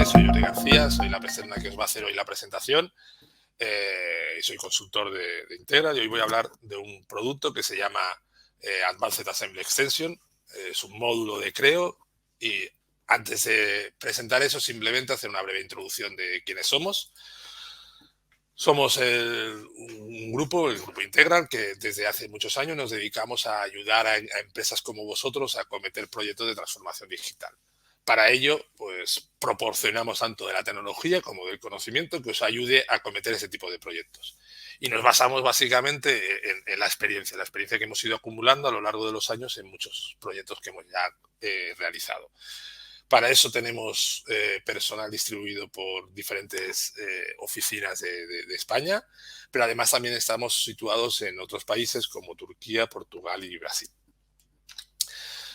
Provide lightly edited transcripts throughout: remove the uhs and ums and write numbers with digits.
presentarme, soy Jordi García, soy la persona que os va a hacer hoy la presentación. Soy consultor de Integra y hoy voy a hablar de un producto que se llama Advanced Assembly Extension. Es un módulo de Creo y antes de presentar eso, simplemente hacer una breve introducción de quiénes somos. Somos un grupo, el Grupo Integral, que desde hace muchos años nos dedicamos a ayudar a empresas como vosotros a acometer proyectos de transformación digital. Para ello, pues proporcionamos tanto de la tecnología como del conocimiento que os ayude a acometer ese tipo de proyectos. Y nos basamos básicamente en la experiencia que hemos ido acumulando a lo largo de los años en muchos proyectos que hemos ya realizado. Para eso tenemos personal distribuido por diferentes oficinas de España, pero además también estamos situados en otros países como Turquía, Portugal y Brasil.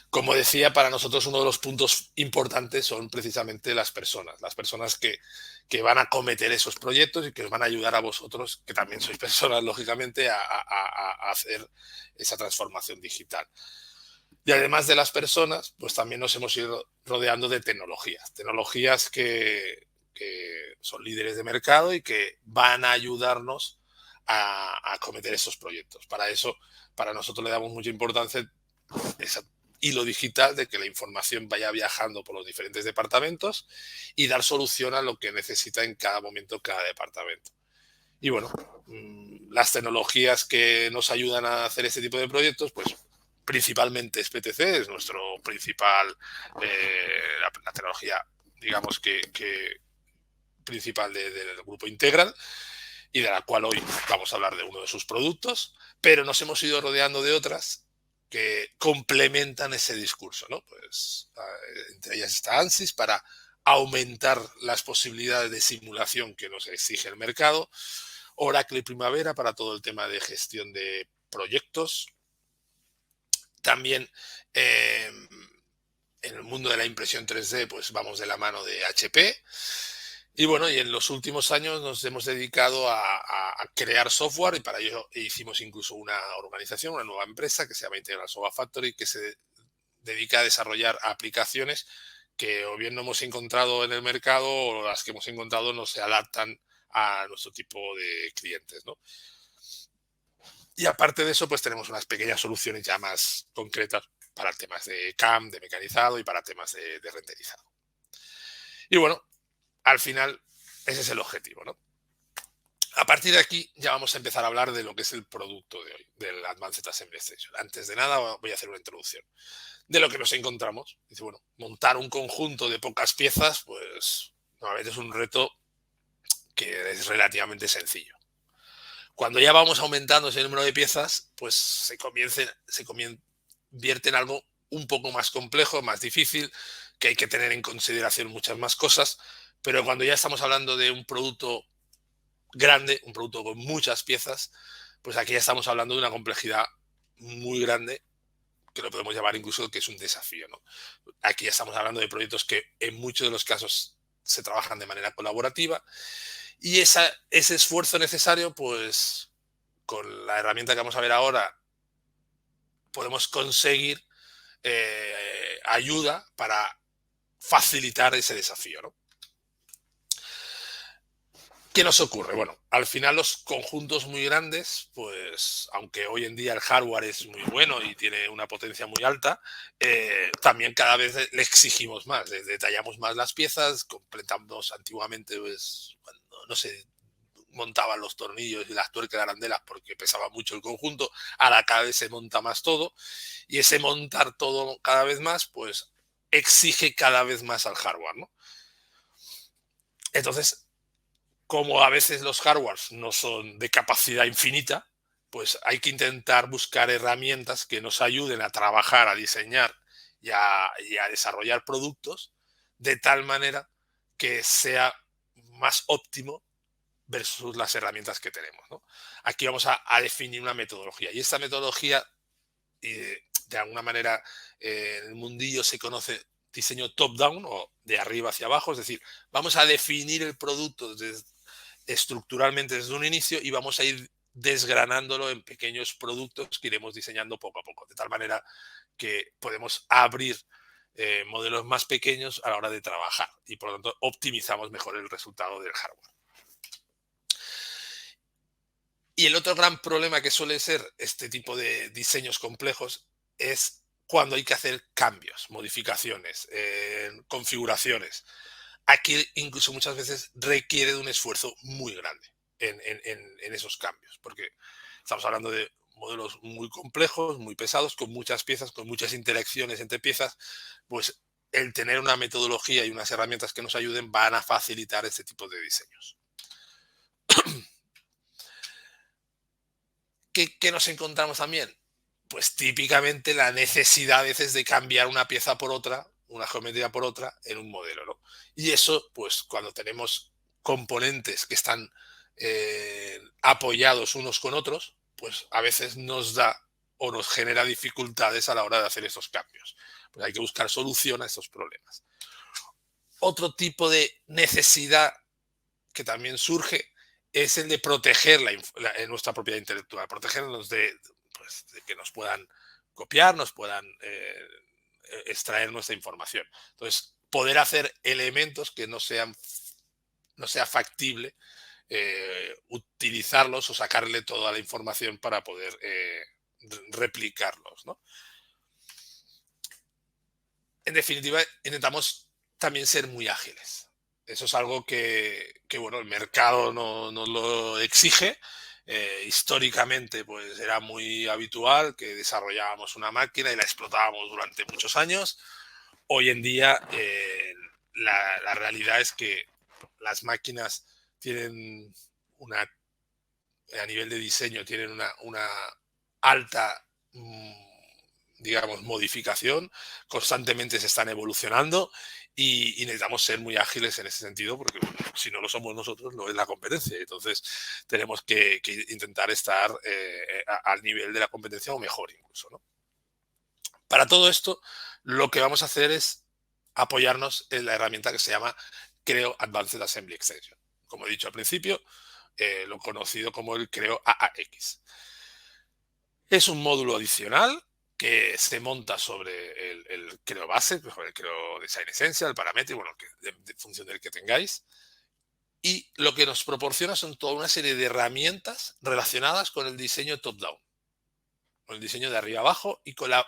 Como decía, para nosotros uno de los puntos importantes son precisamente las personas que van a acometer esos proyectos y que os van a ayudar a vosotros, que también sois personas, lógicamente, a hacer esa transformación digital. Y además de las personas, pues también nos hemos ido rodeando de tecnologías que son líderes de mercado y que van a ayudarnos a acometer esos proyectos. Para eso, para nosotros le damos mucha importancia ese hilo digital de que la información vaya viajando por los diferentes departamentos y dar solución a lo que necesita en cada momento cada departamento. Y bueno, las tecnologías que nos ayudan a hacer este tipo de proyectos, pues principalmente es PTC, es nuestro principal, la tecnología, digamos que principal del Grupo Integral, y de la cual hoy vamos a hablar de uno de sus productos, pero nos hemos ido rodeando de otras que complementan ese discurso, ¿no? Pues entre ellas está ANSYS para aumentar las posibilidades de simulación que nos exige el mercado, Oracle Primavera para todo el tema de gestión de proyectos, también en el mundo de la impresión 3D pues vamos de la mano de HP. Y bueno, y en los últimos años nos hemos dedicado a crear software y para ello hicimos incluso una organización, una nueva empresa que se llama Integral Software Factory, que se dedica a desarrollar aplicaciones que o bien no hemos encontrado en el mercado o las que hemos encontrado no se adaptan a nuestro tipo de clientes, ¿no? Y aparte de eso, pues tenemos unas pequeñas soluciones ya más concretas para temas de CAM, de mecanizado y para temas de renderizado. Y bueno, al final, ese es el objetivo, ¿no? A partir de aquí ya vamos a empezar a hablar de lo que es el producto de hoy, del Advanced Assembly Extension. Antes de nada voy a hacer una introducción de lo que nos encontramos. Dice, bueno, montar un conjunto de pocas piezas, pues normalmente es un reto que es relativamente sencillo. Cuando ya vamos aumentando ese número de piezas, pues se convierte en algo un poco más complejo, más difícil, que hay que tener en consideración muchas más cosas, pero cuando ya estamos hablando de un producto grande, un producto con muchas piezas, pues aquí ya estamos hablando de una complejidad muy grande, que lo podemos llamar incluso que es un desafío, ¿no? Aquí ya estamos hablando de proyectos que en muchos de los casos se trabajan de manera colaborativa y ese esfuerzo necesario, pues con la herramienta que vamos a ver ahora, podemos conseguir ayuda para facilitar ese desafío, ¿no? ¿Qué nos ocurre? Bueno, al final los conjuntos muy grandes, pues aunque hoy en día el hardware es muy bueno y tiene una potencia muy alta, también cada vez le exigimos más, detallamos más las piezas, completamos antiguamente, pues cuando, no sé, montaban los tornillos y las tuercas de arandelas porque pesaba mucho el conjunto, ahora cada vez se monta más todo y ese montar todo cada vez más, pues exige cada vez más al hardware, ¿no? Entonces, como a veces los hardwares no son de capacidad infinita, pues hay que intentar buscar herramientas que nos ayuden a trabajar, a diseñar y a desarrollar productos de tal manera que sea más óptimo versus las herramientas que tenemos, ¿no? Aquí vamos a definir una metodología y esta metodología, de alguna manera, en el mundillo se conoce diseño top-down o de arriba hacia abajo, es decir, vamos a definir el producto estructuralmente desde un inicio y vamos a ir desgranándolo en pequeños productos que iremos diseñando poco a poco, de tal manera que podemos abrir modelos más pequeños a la hora de trabajar y por lo tanto optimizamos mejor el resultado del hardware. Y el otro gran problema que suele ser este tipo de diseños complejos es cuando hay que hacer cambios, modificaciones, configuraciones. Aquí incluso muchas veces requiere de un esfuerzo muy grande en esos cambios, porque estamos hablando de modelos muy complejos, muy pesados, con muchas piezas, con muchas interacciones entre piezas, pues el tener una metodología y unas herramientas que nos ayuden van a facilitar este tipo de diseños. ¿Qué nos encontramos también? Pues típicamente la necesidad a veces de cambiar una pieza por otra, una geometría por otra en un modelo, ¿no? Y eso, pues cuando tenemos componentes que están apoyados unos con otros, pues a veces nos da o nos genera dificultades a la hora de hacer esos cambios. Pues hay que buscar solución a estos problemas. Otro tipo de necesidad que también surge es el de proteger nuestra propiedad intelectual, protegernos pues, de que nos puedan copiar, nos puedan extraer nuestra información. Entonces, poder hacer elementos que no sea factible utilizarlos o sacarle toda la información para poder replicarlos, ¿no? En definitiva, intentamos también ser muy ágiles. Eso es algo que bueno, el mercado nos lo exige. Históricamente, pues era muy habitual que desarrollábamos una máquina y la explotábamos durante muchos años. Hoy en día, la realidad es que las máquinas tienen a nivel de diseño, tienen una alta digamos, modificación, constantemente se están evolucionando y necesitamos ser muy ágiles en ese sentido porque bueno, si no lo somos nosotros, no es la competencia. Entonces tenemos que intentar estar al nivel de la competencia o mejor incluso, ¿no? Para todo esto, lo que vamos a hacer es apoyarnos en la herramienta que se llama Creo Advanced Assembly Extension. Como he dicho al principio, lo conocido como el Creo AAX. Es un módulo adicional que se monta sobre el Creo base, sobre el Creo Design Essential, el Parametric, bueno, de función del que tengáis. Y lo que nos proporciona son toda una serie de herramientas relacionadas con el diseño top-down, con el diseño de arriba abajo y con la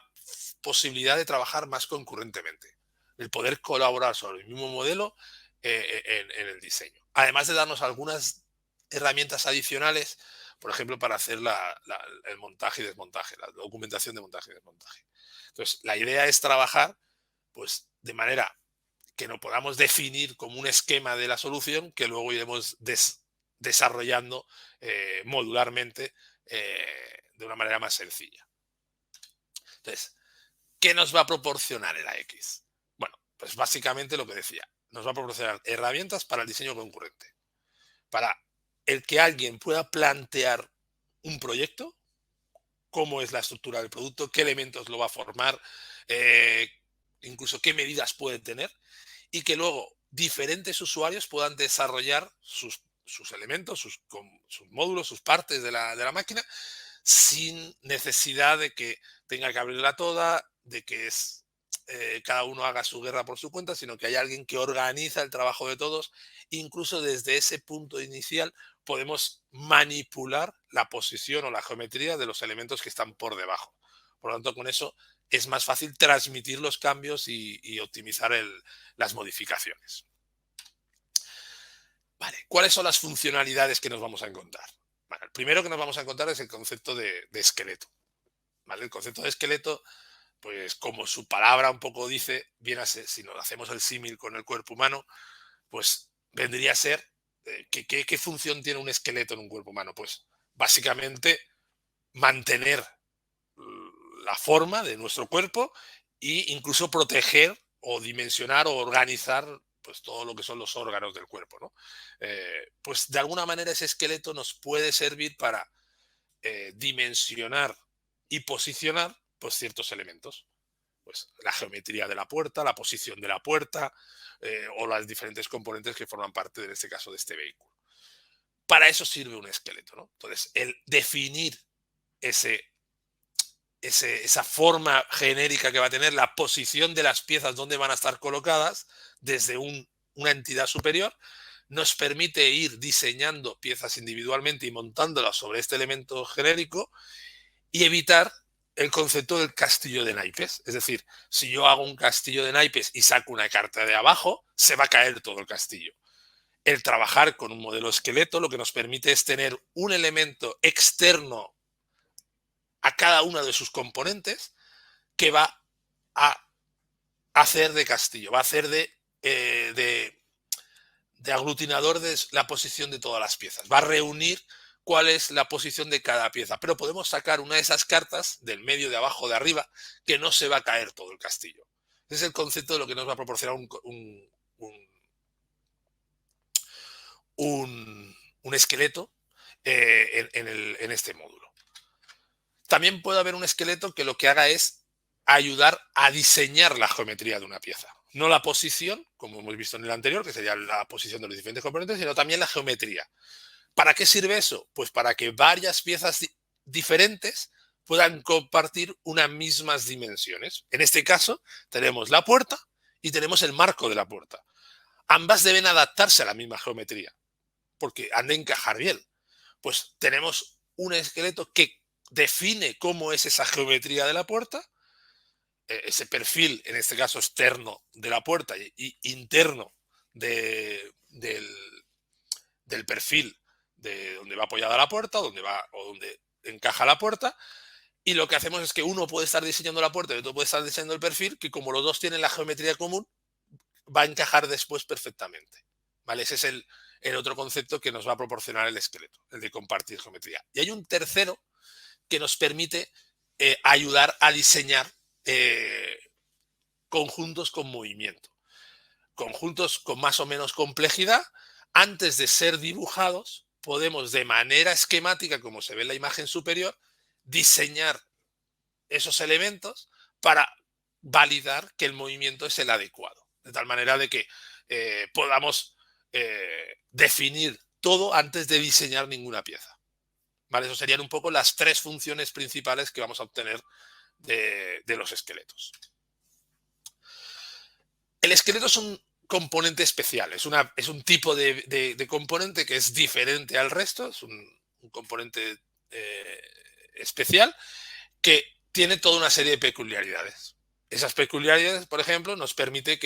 posibilidad de trabajar más concurrentemente, el poder colaborar sobre el mismo modelo en el diseño. Además de darnos algunas herramientas adicionales, por ejemplo, para hacer el montaje y desmontaje, la documentación de montaje y desmontaje. Entonces, la idea es trabajar pues, de manera que no podamos definir como un esquema de la solución que luego iremos desarrollando modularmente de una manera más sencilla. Entonces, ¿qué nos va a proporcionar el AX? Bueno, pues básicamente lo que decía, nos va a proporcionar herramientas para el diseño concurrente, para el que alguien pueda plantear un proyecto, cómo es la estructura del producto, qué elementos lo va a formar, incluso qué medidas puede tener, y que luego diferentes usuarios puedan desarrollar sus elementos, sus módulos, sus partes de la máquina, sin necesidad de que tenga que abrirla toda, de que cada uno haga su guerra por su cuenta, sino que hay alguien que organiza el trabajo de todos. Incluso desde ese punto inicial podemos manipular la posición o la geometría de los elementos que están por debajo. Por lo tanto, con eso es más fácil transmitir los cambios y optimizar las modificaciones. Vale, ¿cuáles son las funcionalidades que nos vamos a encontrar? Bueno, el primero que nos vamos a encontrar es el concepto de esqueleto. ¿Vale? El concepto de esqueleto, pues como su palabra un poco dice, viene a ser, si nos hacemos el símil con el cuerpo humano, pues vendría a ser, ¿qué función tiene un esqueleto en un cuerpo humano? Pues básicamente mantener la forma de nuestro cuerpo e incluso proteger o dimensionar o organizar pues todo lo que son los órganos del cuerpo, ¿no? Pues de alguna manera ese esqueleto nos puede servir para dimensionar y posicionar pues ciertos elementos. Pues la geometría de la puerta, la posición de la puerta o las diferentes componentes que forman parte, en este caso, de este vehículo. Para eso sirve un esqueleto, ¿no? Entonces, el definir ese esa forma genérica que va a tener, la posición de las piezas, donde van a estar colocadas desde una entidad superior, nos permite ir diseñando piezas individualmente y montándolas sobre este elemento genérico y evitar el concepto del castillo de naipes. Es decir, si yo hago un castillo de naipes y saco una carta de abajo, se va a caer todo el castillo. El trabajar con un modelo esqueleto lo que nos permite es tener un elemento externo a cada uno de sus componentes que va a hacer de castillo, va a hacer de aglutinador de la posición de todas las piezas, va a reunir cuál es la posición de cada pieza, pero podemos sacar una de esas cartas del medio, de abajo, de arriba, que no se va a caer todo el castillo. Ese es el concepto de lo que nos va a proporcionar un esqueleto en este módulo. También puede haber un esqueleto que lo que haga es ayudar a diseñar la geometría de una pieza. No la posición, como hemos visto en el anterior, que sería la posición de los diferentes componentes, sino también la geometría. ¿Para qué sirve eso? Pues para que varias piezas diferentes puedan compartir unas mismas dimensiones. En este caso, tenemos la puerta y tenemos el marco de la puerta. Ambas deben adaptarse a la misma geometría, porque han de encajar bien. Pues tenemos un esqueleto que define cómo es esa geometría de la puerta, ese perfil, en este caso externo de la puerta y interno del perfil de donde va apoyada la puerta, donde encaja la puerta, y lo que hacemos es que uno puede estar diseñando la puerta y otro puede estar diseñando el perfil, que como los dos tienen la geometría común, va a encajar después perfectamente. ¿Vale? Ese es el otro concepto que nos va a proporcionar el esqueleto, el de compartir geometría. Y hay un tercero que nos permite ayudar a diseñar conjuntos con movimiento. Conjuntos con más o menos complejidad, antes de ser dibujados, podemos de manera esquemática, como se ve en la imagen superior, diseñar esos elementos para validar que el movimiento es el adecuado. De tal manera de que podamos definir todo antes de diseñar ninguna pieza. ¿Vale? Eso serían un poco las tres funciones principales que vamos a obtener de los esqueletos. El esqueleto es un componente especial, es un tipo de componente que es diferente al resto, es un componente especial que tiene toda una serie de peculiaridades. Esas peculiaridades, por ejemplo, nos permite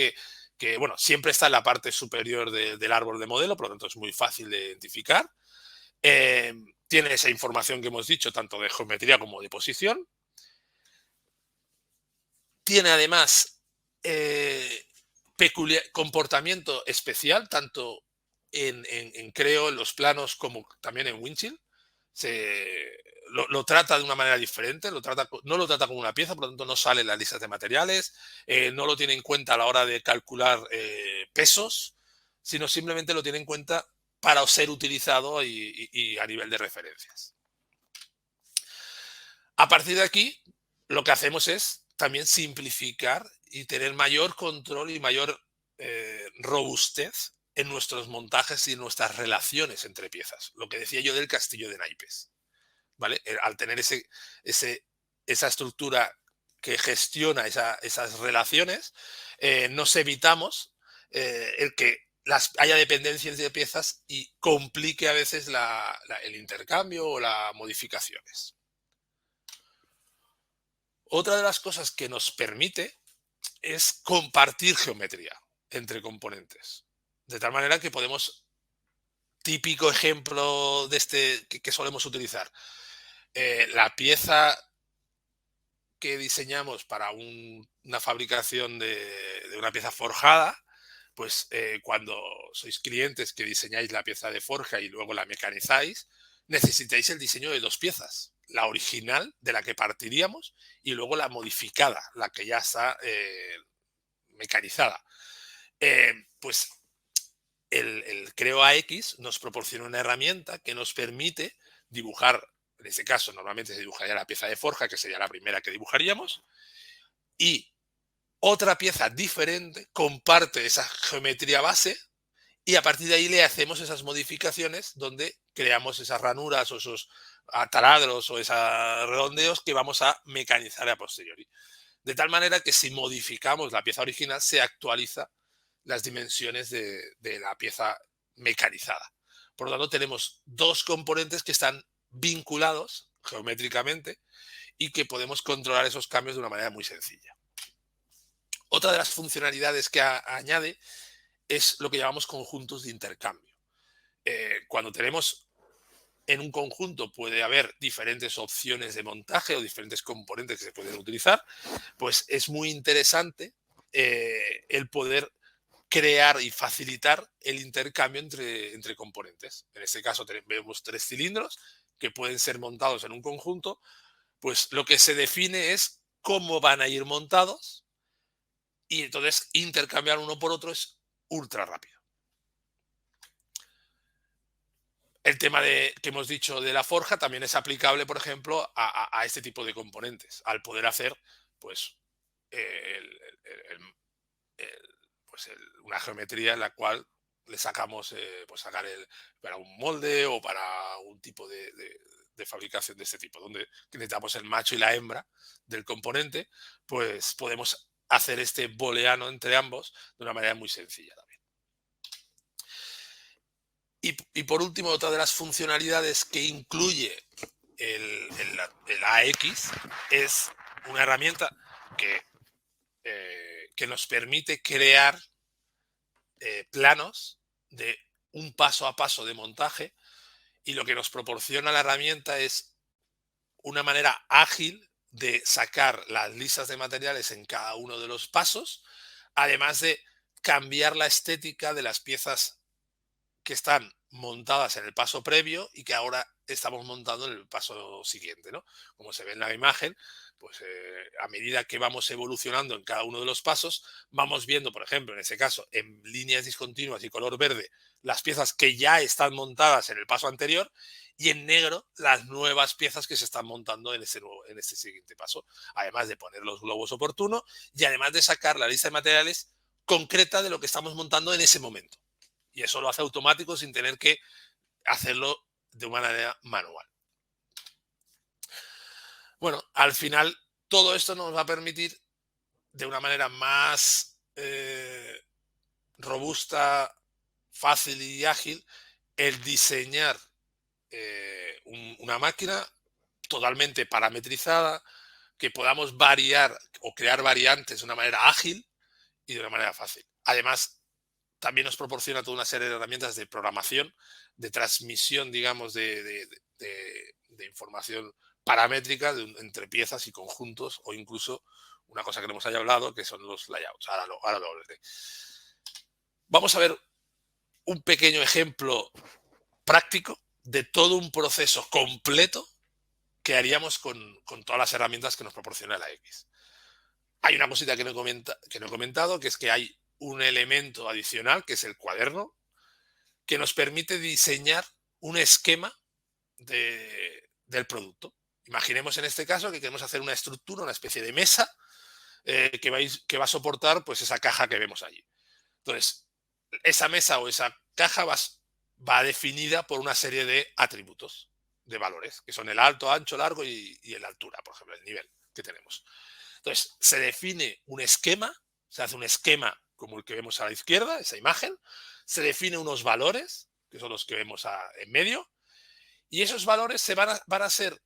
bueno, siempre está en la parte superior del árbol de modelo, por lo tanto es muy fácil de identificar. Tiene esa información que hemos dicho, tanto de geometría como de posición. Tiene además comportamiento especial, tanto en Creo, en los planos, como también en Winchill. Lo trata de una manera diferente, no lo trata como una pieza, por lo tanto no sale en las listas de materiales, no lo tiene en cuenta a la hora de calcular pesos, sino simplemente lo tiene en cuenta para ser utilizado y a nivel de referencias. A partir de aquí, lo que hacemos es también simplificar y tener mayor control y mayor robustez en nuestros montajes y en nuestras relaciones entre piezas. Lo que decía yo del castillo de naipes. ¿Vale? Al tener esa estructura que gestiona esas relaciones, nos evitamos el que haya dependencias de piezas y complique a veces el intercambio o las modificaciones. Otra de las cosas que nos permite es compartir geometría entre componentes. De tal manera que podemos, típico ejemplo de que solemos utilizar, la pieza que diseñamos para una fabricación de una pieza forjada, pues cuando sois clientes que diseñáis la pieza de forja y luego la mecanizáis, necesitáis el diseño de dos piezas. La original, de la que partiríamos, y luego la modificada, la que ya está mecanizada. Pues el Creo AX nos proporciona una herramienta que nos permite dibujar. En este caso, normalmente se dibujaría la pieza de forja, que sería la primera que dibujaríamos, y otra pieza diferente comparte esa geometría base y a partir de ahí le hacemos esas modificaciones donde creamos esas ranuras o esos taladros o esos redondeos que vamos a mecanizar a posteriori. De tal manera que si modificamos la pieza original se actualiza las dimensiones de la pieza mecanizada. Por lo tanto, tenemos dos componentes que están vinculados geométricamente y que podemos controlar esos cambios de una manera muy sencilla. Otra de las funcionalidades que añade es lo que llamamos conjuntos de intercambio. Cuando tenemos en un conjunto puede haber diferentes opciones de montaje o diferentes componentes que se pueden utilizar, pues es muy interesante el poder crear y facilitar el intercambio entre componentes. En este caso vemos 3 cilindros que pueden ser montados en un conjunto, pues lo que se define es cómo van a ir montados y entonces intercambiar uno por otro es ultra rápido. El tema que hemos dicho de la forja también es aplicable, por ejemplo, a este tipo de componentes, al poder hacer pues, el, el, pues una geometría en la cual le sacamos, pues sacar para un molde o para un tipo de fabricación de este tipo, donde necesitamos el macho y la hembra del componente, pues podemos hacer este booleano entre ambos de una manera muy sencilla también. Y por último, otra de las funcionalidades que incluye el AX es una herramienta que nos permite crear planos de un paso a paso de montaje, y lo que nos proporciona la herramienta es una manera ágil de sacar las listas de materiales en cada uno de los pasos, además de cambiar la estética de las piezas que están montadas en el paso previo y que ahora estamos montando en el paso siguiente, ¿no? Como se ve en la imagen, pues a medida que vamos evolucionando en cada uno de los pasos, vamos viendo, por ejemplo, en ese caso, en líneas discontinuas y color verde, las piezas que ya están montadas en el paso anterior, y en negro las nuevas piezas que se están montando en este siguiente paso, además de poner los globos oportunos y además de sacar la lista de materiales concreta de lo que estamos montando en ese momento. Y eso lo hace automático sin tener que hacerlo de una manera manual. Bueno, al final todo esto nos va a permitir de una manera más robusta, fácil y ágil el diseñar una máquina totalmente parametrizada, que podamos variar o crear variantes de una manera ágil y de una manera fácil. Además, también nos proporciona toda una serie de herramientas de programación, de transmisión, digamos, de información paramétrica entre piezas y conjuntos, o incluso una cosa que no hemos hablado, que son los layouts. Ahora lo hablaré. Vamos a ver un pequeño ejemplo práctico de todo un proceso completo que haríamos con todas las herramientas que nos proporciona la X. Hay una cosita que no he comentado, que es que hay un elemento adicional, que es el cuaderno, que nos permite diseñar un esquema del producto. Imaginemos en este caso que queremos hacer una estructura, una especie de mesa que va a soportar pues esa caja que vemos allí. Entonces, esa mesa o esa caja va definida por una serie de atributos, de valores, que son el alto, ancho, largo y la altura, por ejemplo, el nivel que tenemos. Entonces, se define un esquema, se hace un esquema como el que vemos a la izquierda, esa imagen, se define unos valores, que son los que vemos en medio, y esos valores van a ser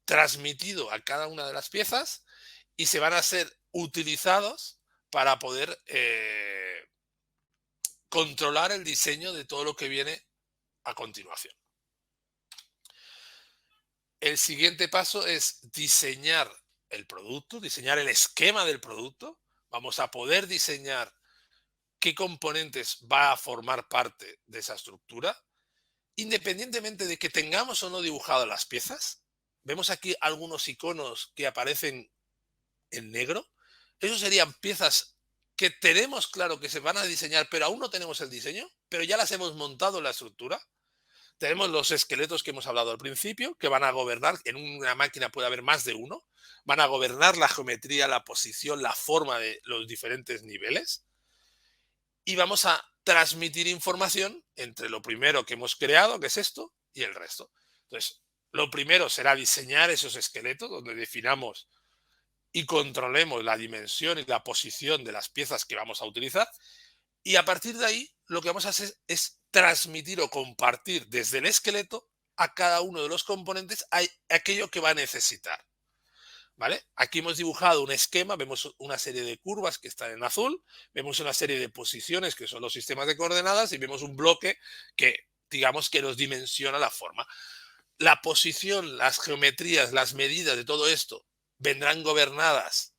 transmitidos a cada una de las piezas y se van a ser utilizados para poder controlar el diseño de todo lo que viene a continuación. El siguiente paso es diseñar el producto, diseñar el esquema del producto. Vamos a poder diseñar qué componentes va a formar parte de esa estructura, independientemente de que tengamos o no dibujado las piezas. Vemos aquí algunos iconos que aparecen en negro. Esos serían piezas que tenemos claro que se van a diseñar, pero aún no tenemos el diseño, pero ya las hemos montado en la estructura. Tenemos los esqueletos que hemos hablado al principio, que van a gobernar, en una máquina puede haber más de uno, van a gobernar la geometría, la posición, la forma de los diferentes niveles. y vamos a transmitir información entre lo primero que hemos creado, que es esto, y el resto. Entonces, lo primero será diseñar esos esqueletos donde definamos y controlemos la dimensión y la posición de las piezas que vamos a utilizar. Y a partir de ahí, lo que vamos a hacer es transmitir o compartir desde el esqueleto a cada uno de los componentes aquello que va a necesitar. ¿Vale? Aquí hemos dibujado un esquema, vemos una serie de curvas que están en azul, vemos una serie de posiciones que son los sistemas de coordenadas y vemos un bloque que, digamos, que nos dimensiona la forma. La posición, las geometrías, las medidas de todo esto vendrán gobernadas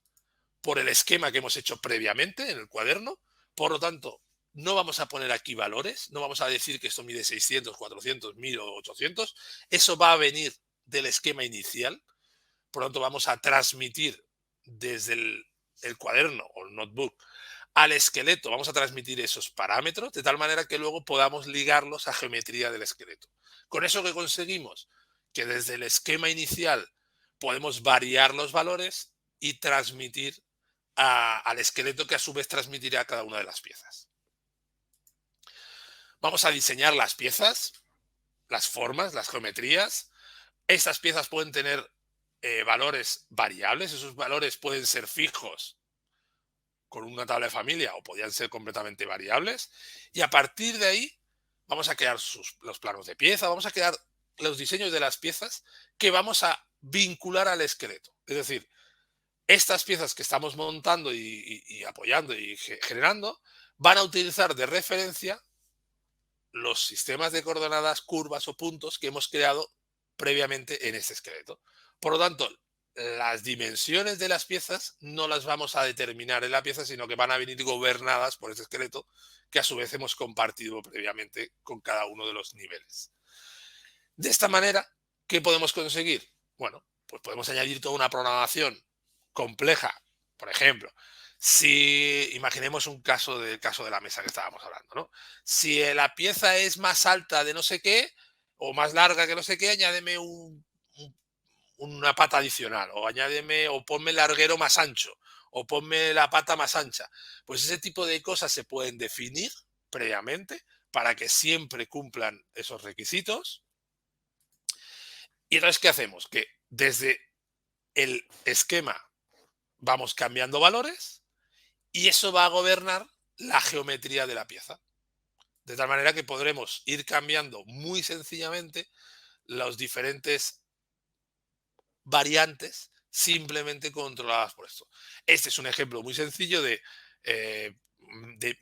por el esquema que hemos hecho previamente en el cuaderno. Por lo tanto, no vamos a poner aquí valores, no vamos a decir que esto mide 600, 400, 1000 o 800. Eso va a venir del esquema inicial. Por lo tanto, vamos a transmitir desde el cuaderno o el notebook al esqueleto, vamos a transmitir esos parámetros de tal manera que luego podamos ligarlos a geometría del esqueleto. Con eso que conseguimos, que desde el esquema inicial podemos variar los valores y transmitir al esqueleto, que a su vez transmitirá a cada una de las piezas. Vamos a diseñar las piezas, las formas, las geometrías. Estas piezas pueden tener valores variables, esos valores pueden ser fijos con una tabla de familia o podrían ser completamente variables, y a partir de ahí vamos a crear los planos de pieza, vamos a crear los diseños de las piezas que vamos a vincular al esqueleto. Es decir, estas piezas que estamos montando y apoyando y generando van a utilizar de referencia los sistemas de coordenadas, curvas o puntos que hemos creado previamente en este esqueleto. Por lo tanto, las dimensiones de las piezas no las vamos a determinar en la pieza, sino que van a venir gobernadas por este esqueleto que a su vez hemos compartido previamente con cada uno de los niveles. De esta manera, ¿qué podemos conseguir? Bueno, pues podemos añadir toda una programación compleja. Por ejemplo, si imaginemos un caso del caso de la mesa que estábamos hablando, ¿no? Si la pieza es más alta de no sé qué o más larga que no sé qué, añádeme una pata adicional, o añádeme o ponme el larguero más ancho, o ponme la pata más ancha. Pues ese tipo de cosas se pueden definir previamente para que siempre cumplan esos requisitos. Y entonces, ¿qué hacemos? Que desde el esquema vamos cambiando valores y eso va a gobernar la geometría de la pieza. De tal manera que podremos ir cambiando muy sencillamente los diferentes variantes simplemente controladas por esto. Este es un ejemplo muy sencillo de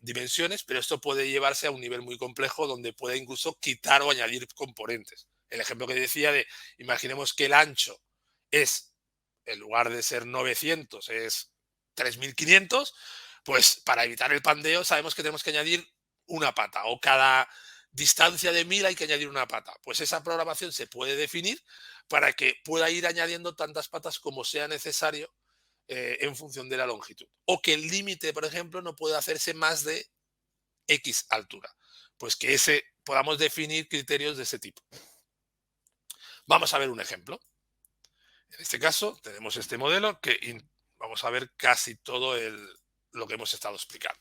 dimensiones, pero esto puede llevarse a un nivel muy complejo donde puede incluso quitar o añadir componentes. El ejemplo que decía de, imaginemos que el ancho es, en lugar de ser 900, es 3500, pues para evitar el pandeo sabemos que tenemos que añadir una pata, o cada distancia de 1000 hay que añadir una pata. Pues esa programación se puede definir para que pueda ir añadiendo tantas patas como sea necesario en función de la longitud. O que el límite, por ejemplo, no pueda hacerse más de X altura. Pues que podamos definir criterios de ese tipo. Vamos a ver un ejemplo. En este caso tenemos este modelo que vamos a ver casi todo lo que hemos estado explicando.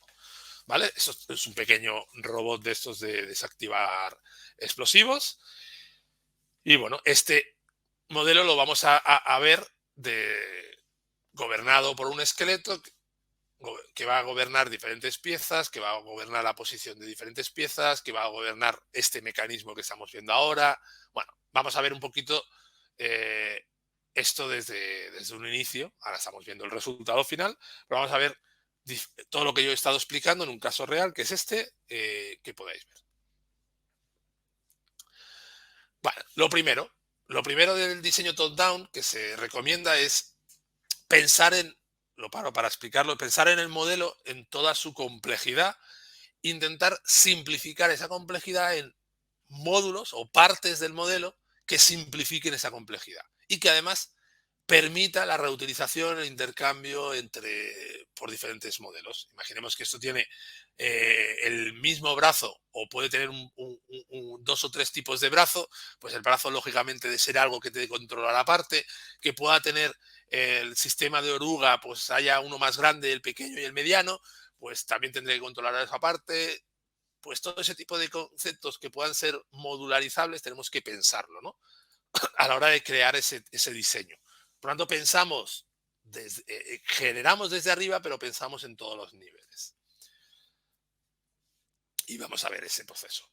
¿Vale? Eso es un pequeño robot de estos de desactivar explosivos. Y bueno, este modelo lo vamos a ver gobernado por un esqueleto que va a gobernar diferentes piezas, que va a gobernar la posición de diferentes piezas, que va a gobernar este mecanismo que estamos viendo ahora. Bueno, vamos a ver un poquito esto desde un inicio. Ahora estamos viendo el resultado final, pero vamos a ver todo lo que yo he estado explicando en un caso real, que es este, que podáis ver. Bueno, lo primero del diseño top-down que se recomienda es pensar para explicarlo, pensar en el modelo en toda su complejidad, intentar simplificar esa complejidad en módulos o partes del modelo que simplifiquen esa complejidad y que además permita la reutilización, el intercambio por diferentes modelos. Imaginemos que esto tiene el mismo brazo o puede tener dos o tres tipos de brazo, pues el brazo lógicamente de ser algo que te controla la parte, que pueda tener el sistema de oruga, pues haya uno más grande, el pequeño y el mediano, pues también tendré que controlar esa parte. Pues todo ese tipo de conceptos que puedan ser modularizables tenemos que pensarlo, ¿no? A la hora de crear ese diseño. Por lo tanto, generamos desde arriba, pero pensamos en todos los niveles. Y vamos a ver ese proceso.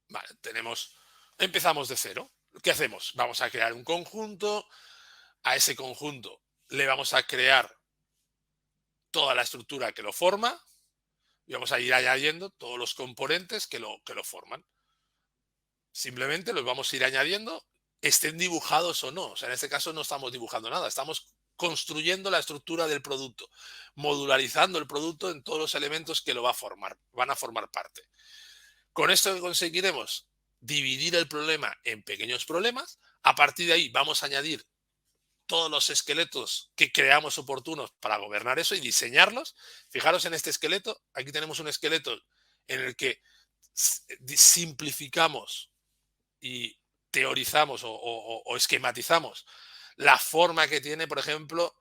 Vale, empezamos de cero. ¿Qué hacemos? Vamos a crear un conjunto. A ese conjunto le vamos a crear toda la estructura que lo forma y vamos a ir añadiendo todos los componentes que lo forman. Simplemente los vamos a ir añadiendo, estén dibujados o no. O sea, en este caso no estamos dibujando nada, estamos construyendo la estructura del producto, modularizando el producto en todos los elementos que lo van a formar parte. Con esto conseguiremos dividir el problema en pequeños problemas. A partir de ahí vamos a añadir todos los esqueletos que creamos oportunos para gobernar eso y diseñarlos. Fijaros en este esqueleto. Aquí tenemos un esqueleto en el que simplificamos y teorizamos o esquematizamos la forma que tiene, por ejemplo,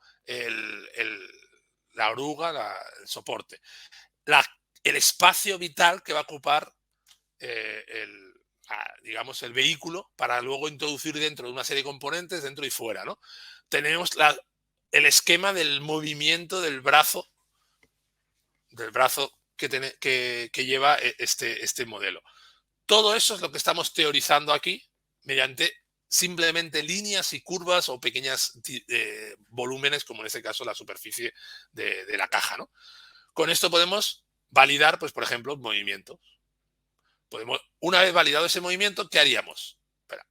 la oruga, el soporte. El espacio vital que va a ocupar digamos, el vehículo para luego introducir dentro de una serie de componentes, dentro y fuera, ¿no? Tenemos el esquema del movimiento del brazo que lleva este modelo. Todo eso es lo que estamos teorizando aquí mediante simplemente líneas y curvas o pequeños volúmenes, como en este caso la superficie de la caja, ¿no? Con esto podemos validar, pues, por ejemplo, movimientos. Una vez validado ese movimiento, ¿qué haríamos? Espera,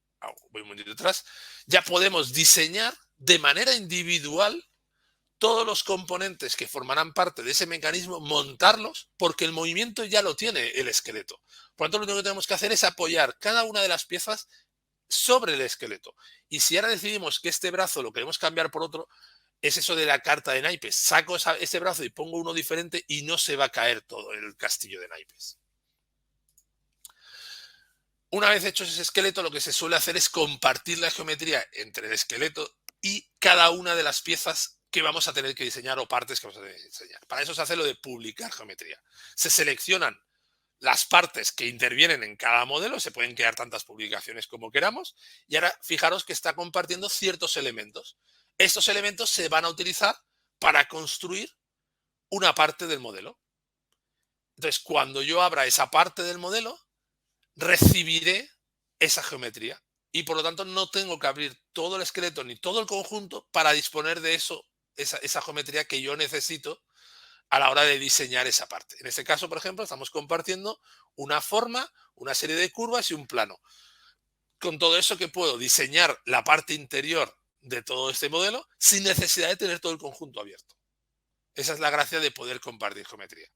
voy un momentito atrás. Ya podemos diseñar de manera individual todos los componentes que formarán parte de ese mecanismo, montarlos, porque el movimiento ya lo tiene el esqueleto. Por lo tanto, lo único que tenemos que hacer es apoyar cada una de las piezas sobre el esqueleto. Y si ahora decidimos que este brazo lo queremos cambiar por otro, es eso de la carta de naipes. Saco ese brazo y pongo uno diferente y no se va a caer todo el castillo de naipes. Una vez hecho ese esqueleto, lo que se suele hacer es compartir la geometría entre el esqueleto y cada una de las piezas que vamos a tener que diseñar o partes que vamos a tener que diseñar. Para eso se hace lo de publicar geometría. Se seleccionan las partes que intervienen en cada modelo, se pueden crear tantas publicaciones como queramos, y ahora fijaros que está compartiendo ciertos elementos. Estos elementos se van a utilizar para construir una parte del modelo. Entonces, cuando yo abra esa parte del modelo, recibiré esa geometría y por lo tanto no tengo que abrir todo el esqueleto ni todo el conjunto para disponer de esa geometría que yo necesito a la hora de diseñar esa parte. En este caso, por ejemplo, estamos compartiendo una forma, una serie de curvas y un plano. Con todo eso que puedo diseñar la parte interior de todo este modelo sin necesidad de tener todo el conjunto abierto. Esa es la gracia de poder compartir geometría.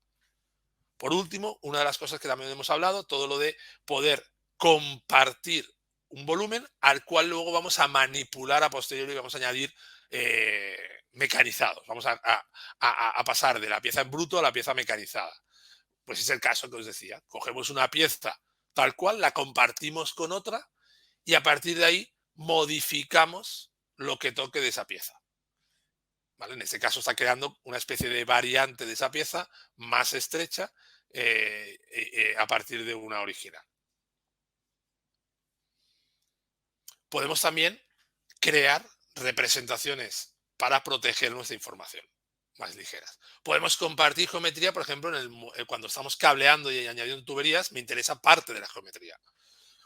Por último, una de las cosas que también hemos hablado, todo lo de poder compartir un volumen al cual luego vamos a manipular a posteriori y vamos a añadir mecanizados. Vamos a pasar de la pieza en bruto a la pieza mecanizada. Pues es el caso que os decía. Cogemos una pieza tal cual, la compartimos con otra y a partir de ahí modificamos lo que toque de esa pieza. ¿Vale? En este caso está creando una especie de variante de esa pieza más estrecha a partir de una original. Podemos también crear representaciones para proteger nuestra información más ligeras. Podemos compartir geometría, por ejemplo, cuando estamos cableando y añadiendo tuberías, me interesa parte de la geometría.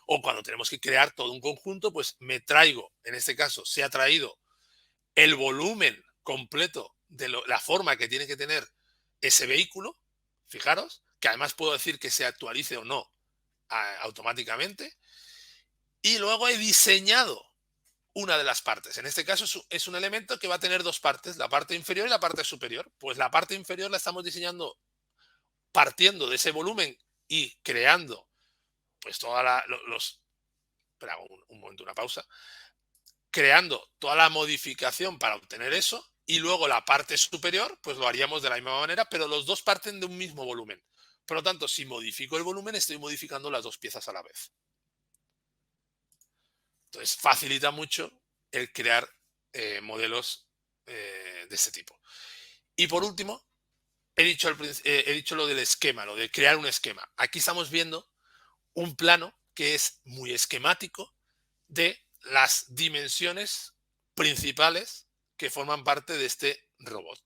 O cuando tenemos que crear todo un conjunto, pues me traigo, en este caso, se ha traído el volumen completo de la forma que tiene que tener ese vehículo, fijaros, que además puedo decir que se actualice o no automáticamente, y luego he diseñado una de las partes. En este caso es un elemento que va a tener dos partes, la parte inferior y la parte superior. Pues la parte inferior la estamos diseñando partiendo de ese volumen y creando pues espera un momento, una pausa, creando toda la modificación para obtener eso y luego la parte superior pues lo haríamos de la misma manera, pero los dos parten de un mismo volumen. Por lo tanto, si modifico el volumen, estoy modificando las dos piezas a la vez. Entonces, facilita mucho el crear modelos de este tipo. Y por último, he dicho lo del esquema, lo de crear un esquema. Aquí estamos viendo un plano que es muy esquemático de las dimensiones principales que forman parte de este robot.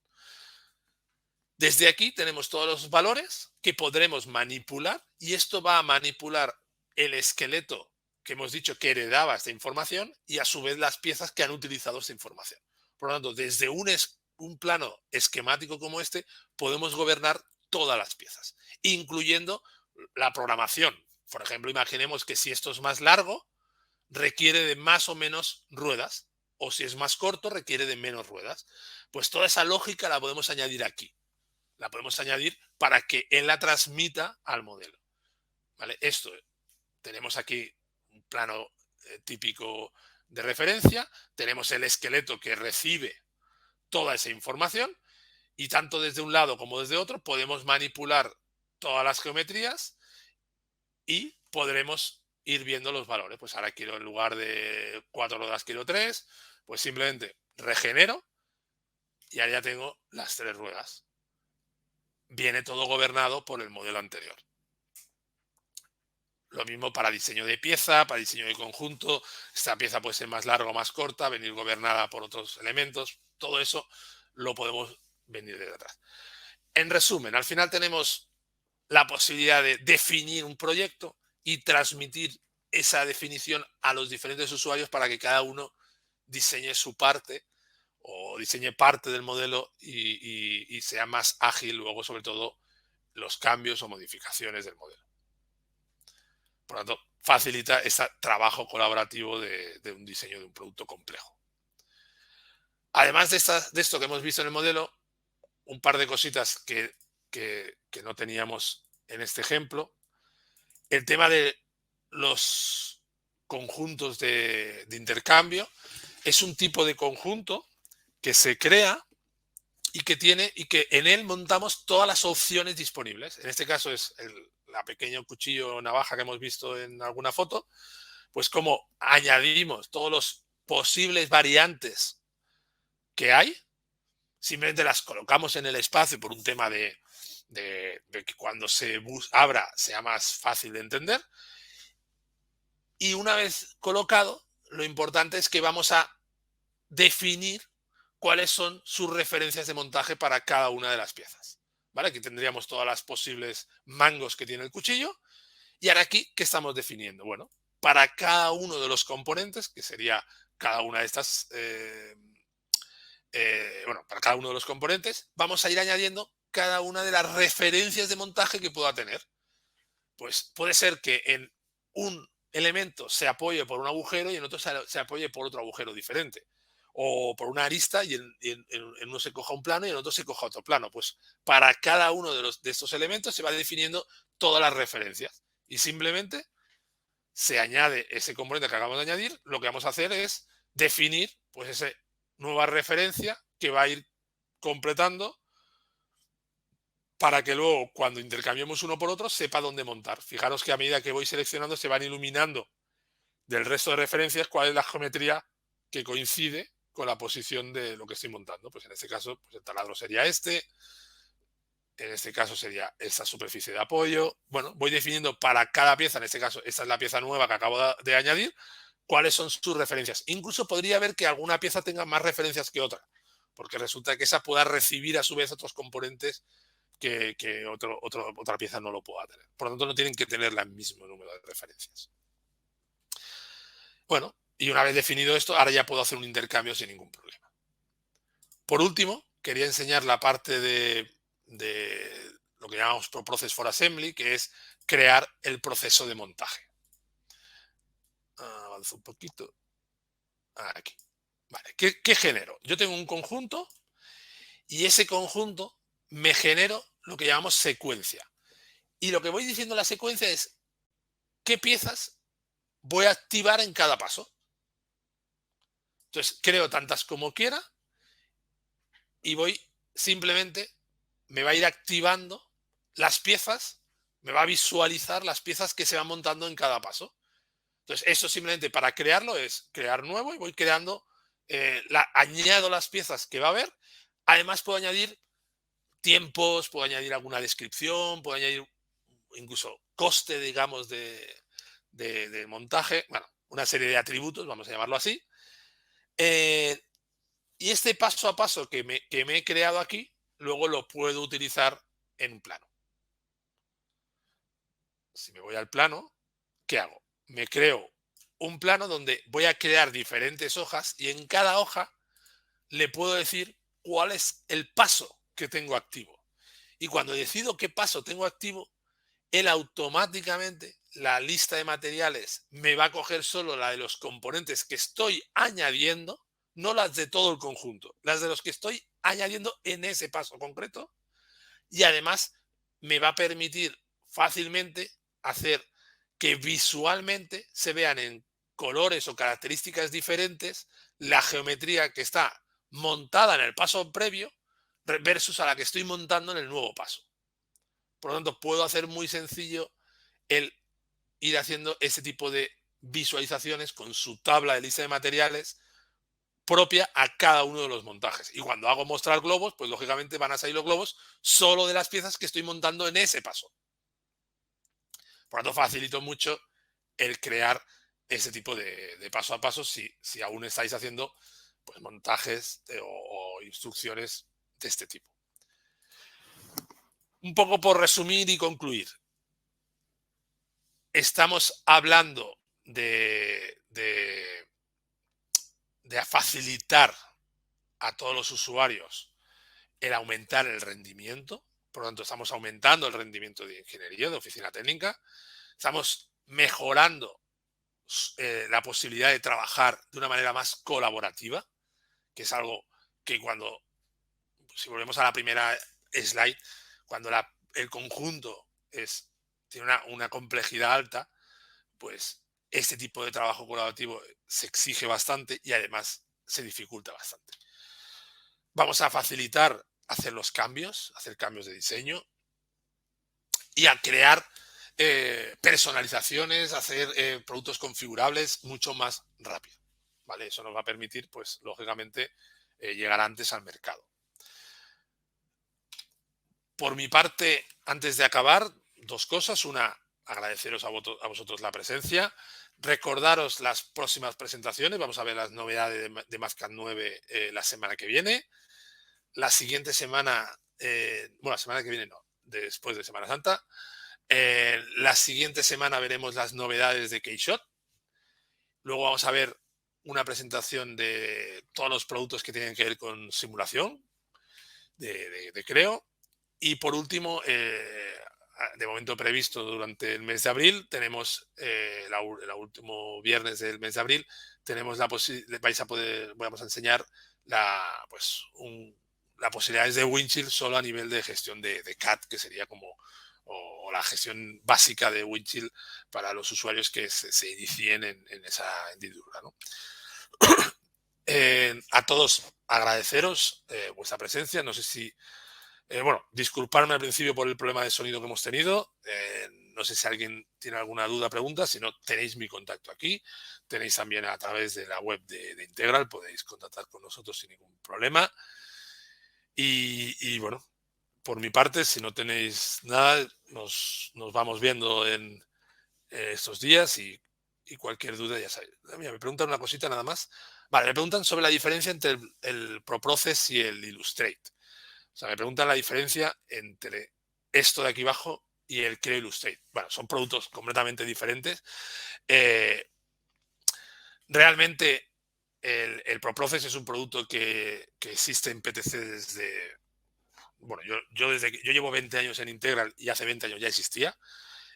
Desde aquí tenemos todos los valores que podremos manipular y esto va a manipular el esqueleto que hemos dicho que heredaba esta información y a su vez las piezas que han utilizado esta información. Por lo tanto, desde un plano esquemático como este podemos gobernar todas las piezas, incluyendo la programación. Por ejemplo, imaginemos que si esto es más largo, requiere de más o menos ruedas, o si es más corto, requiere de menos ruedas. Pues toda esa lógica la podemos añadir aquí. La podemos añadir para que él la transmita al modelo. ¿Vale? Esto, tenemos aquí un plano típico de referencia, tenemos el esqueleto que recibe toda esa información y tanto desde un lado como desde otro podemos manipular todas las geometrías y podremos ir viendo los valores. Pues ahora quiero, en lugar de 4 ruedas, quiero 3, pues simplemente regenero y ahora ya tengo las 3 ruedas. Viene todo gobernado por el modelo anterior. Lo mismo para diseño de pieza, para diseño de conjunto. Esta pieza puede ser más larga o más corta, venir gobernada por otros elementos. Todo eso lo podemos venir de atrás. En resumen, al final tenemos la posibilidad de definir un proyecto y transmitir esa definición a los diferentes usuarios para que cada uno diseñe su parte o diseñe parte del modelo y sea más ágil luego, sobre todo, los cambios o modificaciones del modelo. Por lo tanto, facilita ese trabajo colaborativo de un diseño de un producto complejo. Además de esto que hemos visto en el modelo, un par de cositas que no teníamos en este ejemplo. El tema de los conjuntos de intercambio es un tipo de conjunto que se crea y que en él montamos todas las opciones disponibles. En este caso es la pequeño cuchillo o navaja que hemos visto en alguna foto. Pues como añadimos todos los posibles variantes que hay, simplemente las colocamos en el espacio por un tema de que cuando se abra sea más fácil de entender. Y una vez colocado, lo importante es que vamos a definir cuáles son sus referencias de montaje para cada una de las piezas. ¿Vale? Aquí tendríamos todas las posibles mangos que tiene el cuchillo. Y ahora aquí, ¿qué estamos definiendo? Bueno, para cada uno de los componentes, que sería cada una de estas, para cada uno de los componentes, vamos a ir añadiendo cada una de las referencias de montaje que pueda tener. Pues puede ser que en un elemento se apoye por un agujero y en otro se apoye por otro agujero diferente. O por una arista y en uno se coja un plano y en otro se coja otro plano. Pues para cada uno de estos elementos se va definiendo todas las referencias. Y simplemente se añade ese componente que acabamos de añadir. Lo que vamos a hacer es definir pues esa nueva referencia que va a ir completando para que luego, cuando intercambiemos uno por otro, sepa dónde montar. Fijaros que a medida que voy seleccionando se van iluminando del resto de referencias cuál es la geometría que coincide con la posición de lo que estoy montando. Pues en este caso, pues el taladro sería este. En este caso sería esta superficie de apoyo. Bueno, voy definiendo para cada pieza, en este caso, esta es la pieza nueva que acabo de añadir, cuáles son sus referencias. Incluso podría haber que alguna pieza tenga más referencias que otra, porque resulta que esa pueda recibir a su vez otros componentes que otra pieza no lo pueda tener. Por lo tanto, no tienen que tener el mismo número de referencias. Bueno, y una vez definido esto, ahora ya puedo hacer un intercambio sin ningún problema. Por último, quería enseñar la parte de lo que llamamos Process for Assembly, que es crear el proceso de montaje. Avanzo un poquito. Aquí. Vale. ¿Qué genero? Yo tengo un conjunto y ese conjunto me genero lo que llamamos secuencia. Y lo que voy diciendo en la secuencia es qué piezas voy a activar en cada paso. Entonces, creo tantas como quiera y voy simplemente, me va a ir activando las piezas, me va a visualizar las piezas que se van montando en cada paso. Entonces, eso simplemente para crearlo es crear nuevo y voy creando, añado las piezas que va a haber. Además puedo añadir tiempos, puedo añadir alguna descripción, puedo añadir incluso coste, digamos, de montaje, bueno, una serie de atributos, vamos a llamarlo así. Eh, y este paso a paso que me he creado aquí, luego lo puedo utilizar en un plano. Si me voy al plano, ¿qué hago? Me creo un plano donde voy a crear diferentes hojas y en cada hoja le puedo decir cuál es el paso que tengo activo. Y cuando decido qué paso tengo activo, él automáticamente, la lista de materiales, me va a coger solo la de los componentes que estoy añadiendo, no las de todo el conjunto, las de los que estoy añadiendo en ese paso concreto. Y además me va a permitir fácilmente hacer que visualmente se vean en colores o características diferentes la geometría que está montada en el paso previo versus a la que estoy montando en el nuevo paso. Por lo tanto, puedo hacer muy sencillo el ir haciendo ese tipo de visualizaciones con su tabla de lista de materiales propia a cada uno de los montajes. Y cuando hago mostrar globos, pues lógicamente van a salir los globos solo de las piezas que estoy montando en ese paso. Por lo tanto, facilito mucho el crear ese tipo de paso a paso si aún estáis haciendo pues, montajes o instrucciones de este tipo. Un poco por resumir y concluir. Estamos hablando de facilitar a todos los usuarios el aumentar el rendimiento. Por lo tanto, estamos aumentando el rendimiento de ingeniería, de oficina técnica. Estamos mejorando la posibilidad de trabajar de una manera más colaborativa, que es algo que cuando, si volvemos a la primera slide, cuando el conjunto tiene una complejidad alta, pues este tipo de trabajo colaborativo se exige bastante y además se dificulta bastante. Vamos a facilitar hacer los cambios, hacer cambios de diseño y a crear personalizaciones, hacer productos configurables mucho más rápido. ¿Vale? Eso nos va a permitir, pues, lógicamente, llegar antes al mercado. Por mi parte, antes de acabar, dos cosas. Una, agradeceros a vosotros la presencia. Recordaros las próximas presentaciones. Vamos a ver las novedades de MathCAD 9 la semana que viene. La siguiente semana, bueno, la semana que viene no, después de Semana Santa. La siguiente semana veremos las novedades de Keyshot. Luego vamos a ver una presentación de todos los productos que tienen que ver con simulación de Creo. Y por último, de momento previsto durante el mes de abril, tenemos el último viernes del mes de abril, tenemos vamos a enseñar las posibilidades de Windchill solo a nivel de gestión de CAD, que sería como o la gestión básica de Windchill para los usuarios que se inicien en esa hendidura, ¿no? A todos agradeceros vuestra presencia. No sé si bueno, disculparme al principio por el problema de sonido que hemos tenido. No sé si alguien tiene alguna duda o pregunta. Si no, tenéis mi contacto aquí. Tenéis también a través de la web de Integral. Podéis contactar con nosotros sin ningún problema. Y bueno, por mi parte, si no tenéis nada, nos vamos viendo en estos días y cualquier duda ya sabéis. Mira, me preguntan una cosita nada más. Vale, me preguntan sobre la diferencia entre el ProProcess y el Illustrate. O sea, me preguntan la diferencia entre esto de aquí abajo y el Creo Illustrate. Bueno, son productos completamente diferentes. Realmente el ProProcess es un producto que existe en PTC desde... Bueno, yo llevo 20 años en Integral y hace 20 años ya existía.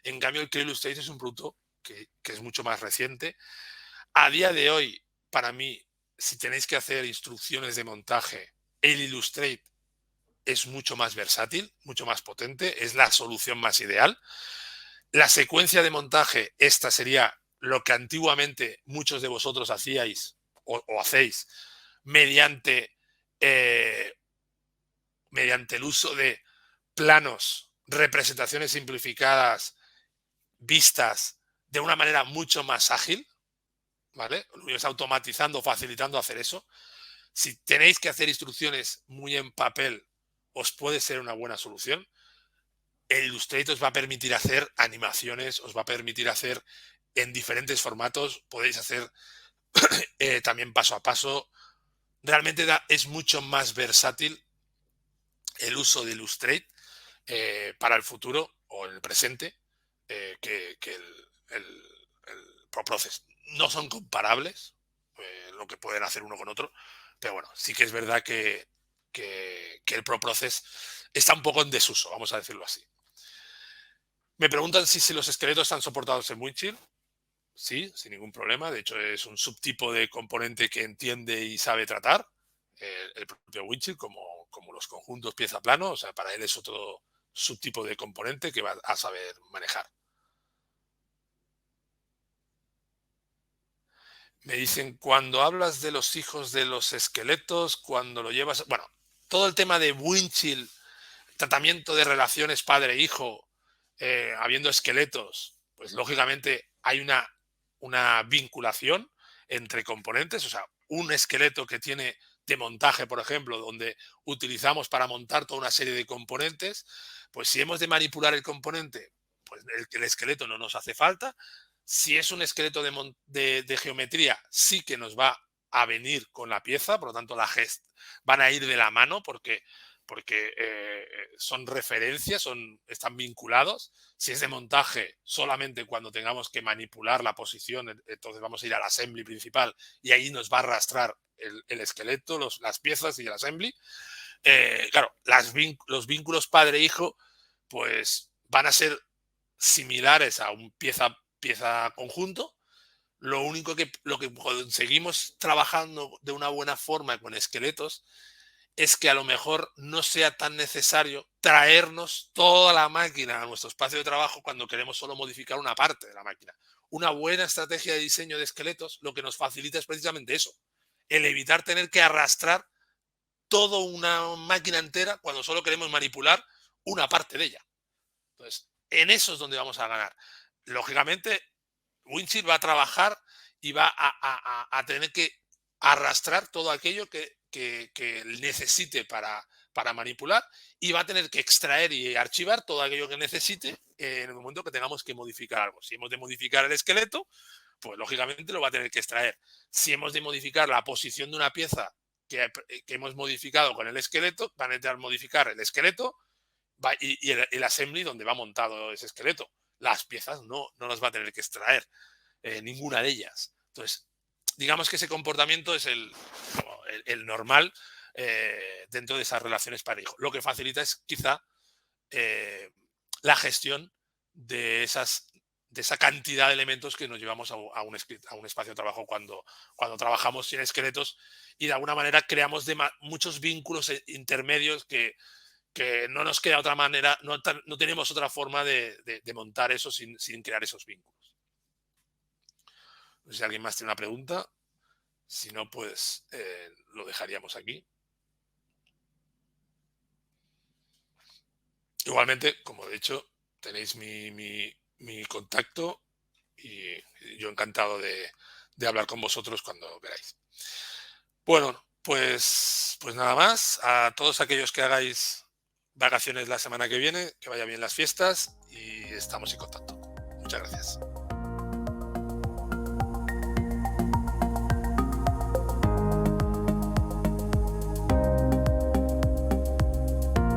En cambio, el Creo Illustrate es un producto que es mucho más reciente. A día de hoy, para mí, si tenéis que hacer instrucciones de montaje, el Illustrate es mucho más versátil, mucho más potente, es la solución más ideal. La secuencia de montaje, esta sería lo que antiguamente muchos de vosotros hacíais o hacéis mediante el uso de planos, representaciones simplificadas, vistas de una manera mucho más ágil, ¿vale? Lo ibas automatizando, facilitando hacer eso. Si tenéis que hacer instrucciones muy en papel, os puede ser una buena solución. El Illustrator os va a permitir hacer animaciones, os va a permitir hacer en diferentes formatos, podéis hacer también paso a paso. Realmente es mucho más versátil el uso de Illustrator para el futuro o en el presente que el ProProcess. No son comparables lo que pueden hacer uno con otro, pero bueno, sí que es verdad que el ProProcess está un poco en desuso, vamos a decirlo así. Me preguntan si los esqueletos están soportados en Winchill. Sí, sin ningún problema. De hecho, es un subtipo de componente que entiende y sabe tratar el propio Winchill como los conjuntos pieza plano. O sea, para él es otro subtipo de componente que va a saber manejar. Me dicen, cuando hablas de los hijos de los esqueletos, cuando lo llevas... Bueno, todo el tema de Winchill, tratamiento de relaciones padre-hijo, habiendo esqueletos, pues lógicamente hay una vinculación entre componentes, o sea, un esqueleto que tiene de montaje, por ejemplo, donde utilizamos para montar toda una serie de componentes, pues si hemos de manipular el componente, pues el esqueleto no nos hace falta. Si es un esqueleto de geometría, sí que nos va a venir con la pieza, por lo tanto van a ir de la mano porque son referencias, están vinculados. Si es de montaje, solamente cuando tengamos que manipular la posición, entonces vamos a ir al assembly principal y ahí nos va a arrastrar el esqueleto, las piezas y el assembly. Claro, los vínculos padre-hijo pues van a ser similares a un pieza conjunto. Lo que conseguimos trabajando de una buena forma con esqueletos es que a lo mejor no sea tan necesario traernos toda la máquina a nuestro espacio de trabajo cuando queremos solo modificar una parte de la máquina. Una buena estrategia de diseño de esqueletos lo que nos facilita es precisamente eso, el evitar tener que arrastrar toda una máquina entera cuando solo queremos manipular una parte de ella. Entonces, en eso es donde vamos a ganar. Lógicamente, Winchill va a trabajar y va a tener que arrastrar todo aquello que necesite para manipular y va a tener que extraer y archivar todo aquello que necesite en el momento que tengamos que modificar algo. Si hemos de modificar el esqueleto, pues lógicamente lo va a tener que extraer. Si hemos de modificar la posición de una pieza que hemos modificado con el esqueleto, va a necesitar modificar el esqueleto y el assembly donde va montado ese esqueleto. Las piezas no las va a tener que extraer, ninguna de ellas. Entonces, digamos que ese comportamiento es el normal dentro de esas relaciones parejo. Lo que facilita es quizá la gestión de esa cantidad de elementos que nos llevamos a un espacio de trabajo cuando trabajamos sin esqueletos y de alguna manera creamos muchos vínculos intermedios que no nos queda otra manera, no tenemos otra forma de montar eso sin crear esos vínculos. No sé si alguien más tiene una pregunta. Si no, pues lo dejaríamos aquí. Igualmente, como he dicho, tenéis mi contacto y yo encantado de hablar con vosotros cuando queráis. Bueno, pues nada más. A todos aquellos que hagáis vacaciones la semana que viene, que vaya bien las fiestas y estamos en contacto. Muchas gracias.